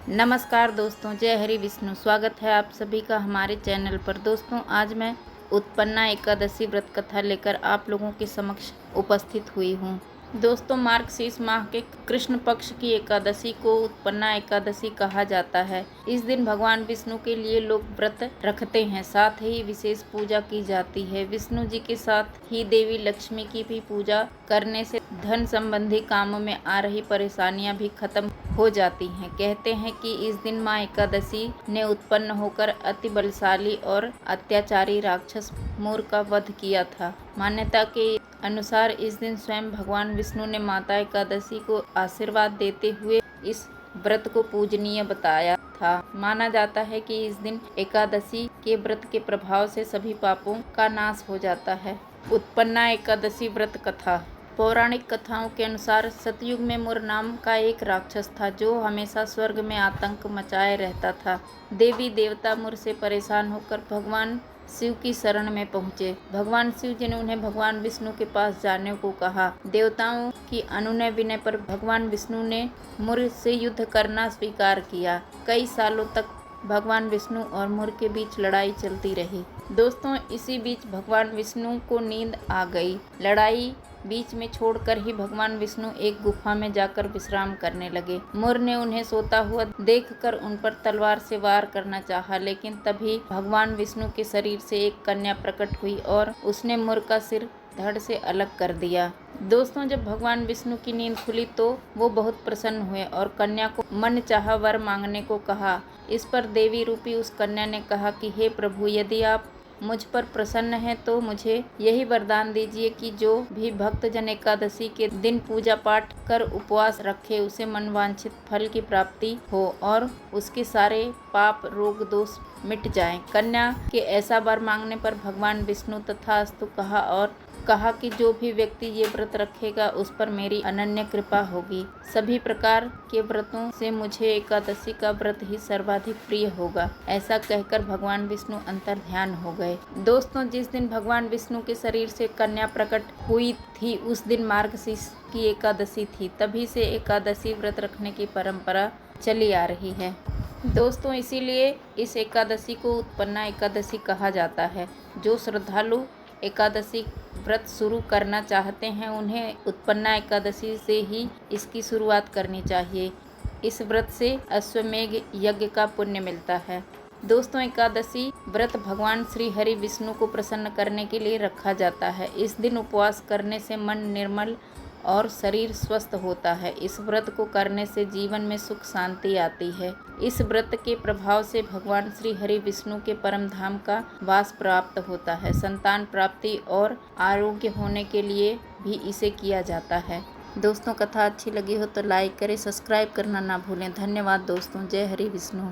नमस्कार दोस्तों, जय हरि विष्णु। स्वागत है आप सभी का हमारे चैनल पर। दोस्तों, आज मैं उत्पन्ना एकादशी व्रत कथा लेकर आप लोगों के समक्ष उपस्थित हुई हूँ। दोस्तों, मार्गशीर्ष माह के कृष्ण पक्ष की एकादशी को उत्पन्ना एकादशी कहा जाता है। इस दिन भगवान विष्णु के लिए लोग व्रत रखते हैं, साथ ही विशेष पूजा की जाती है। विष्णु जी के साथ ही देवी लक्ष्मी की भी पूजा करने से धन संबंधी कामों में आ रही परेशानियां भी खत्म हो जाती हैं। कहते हैं कि इस दिन माँ एकादशी ने उत्पन्न होकर अति बलशाली और अत्याचारी राक्षस मोर का वध किया था। मान्यता के अनुसार इस दिन स्वयं भगवान विष्णु ने माता एकादशी को आशीर्वाद देते हुए इस व्रत को पूजनीय बताया था। माना जाता है कि इस दिन एकादशी के व्रत के प्रभाव से सभी पापों का नाश हो जाता है। उत्पन्ना एकादशी व्रत कथा। पौराणिक कथाओं के अनुसार सतयुग में मुर नाम का एक राक्षस था जो हमेशा स्वर्ग में आतंक मचाए रहता था। देवी देवता मुर से परेशान होकर भगवान शिव की शरण में पहुँचे। भगवान शिव जी ने उन्हें भगवान विष्णु के पास जाने को कहा। देवताओं की अनुनय विनय पर भगवान विष्णु ने मुर से युद्ध करना स्वीकार किया। कई सालों तक भगवान विष्णु और मुर के बीच लड़ाई चलती रही। दोस्तों, इसी बीच भगवान विष्णु को नींद आ गई। लड़ाई बीच में छोड़कर ही भगवान विष्णु एक गुफा में जाकर विश्राम करने लगे। मुर ने उन्हें सोता हुआ देखकर उन पर तलवार से वार करना चाहा, लेकिन तभी भगवान विष्णु के शरीर से एक कन्या प्रकट हुई और उसने मुर का सिर धड़ से अलग कर दिया। दोस्तों, जब भगवान विष्णु की नींद खुली तो वो बहुत प्रसन्न हुए और कन्या को मन चाहा वर मांगने को कहा। इस पर देवी रूपी उस कन्या ने कहा कि हे प्रभु, यदि आप मुझ पर प्रसन्न हैं तो मुझे यही वरदान दीजिए कि जो भी भक्तजन एकादशी के दिन पूजा पाठ कर उपवास रखे उसे मनवांछित फल की प्राप्ति हो और उसके सारे पाप रोग दोष मिट जाएं। कन्या के ऐसा वर मांगने पर भगवान विष्णु तथास्तु कहा और कहा कि जो भी व्यक्ति ये व्रत रखेगा उस पर मेरी अनन्य कृपा होगी। सभी प्रकार के व्रतों से मुझे एकादशी का व्रत ही सर्वाधिक प्रिय होगा। ऐसा कहकर भगवान विष्णु अंतर ध्यान हो गए। दोस्तों, जिस दिन भगवान विष्णु के शरीर से कन्या प्रकट हुई थी उस दिन मार्गशीर्ष की एकादशी थी। तभी से एकादशी व्रत रखने की परंपरा चली आ रही है। दोस्तों, इसीलिए इस एकादशी को उत्पन्ना एकादशी कहा जाता है। जो श्रद्धालु एकादशी व्रत शुरू करना चाहते हैं उन्हें उत्पन्ना एकादशी से ही इसकी शुरुआत करनी चाहिए। इस व्रत से अश्वमेघ यज्ञ का पुण्य मिलता है। दोस्तों, एकादशी व्रत भगवान श्री हरि विष्णु को प्रसन्न करने के लिए रखा जाता है। इस दिन उपवास करने से मन निर्मल और शरीर स्वस्थ होता है। इस व्रत को करने से जीवन में सुख शांति आती है। इस व्रत के प्रभाव से भगवान श्री हरि विष्णु के परम धाम का वास प्राप्त होता है। संतान प्राप्ति और आरोग्य होने के लिए भी इसे किया जाता है। दोस्तों, कथा अच्छी लगी हो तो लाइक करें, सब्सक्राइब करना ना भूलें। धन्यवाद दोस्तों। जय हरि विष्णु।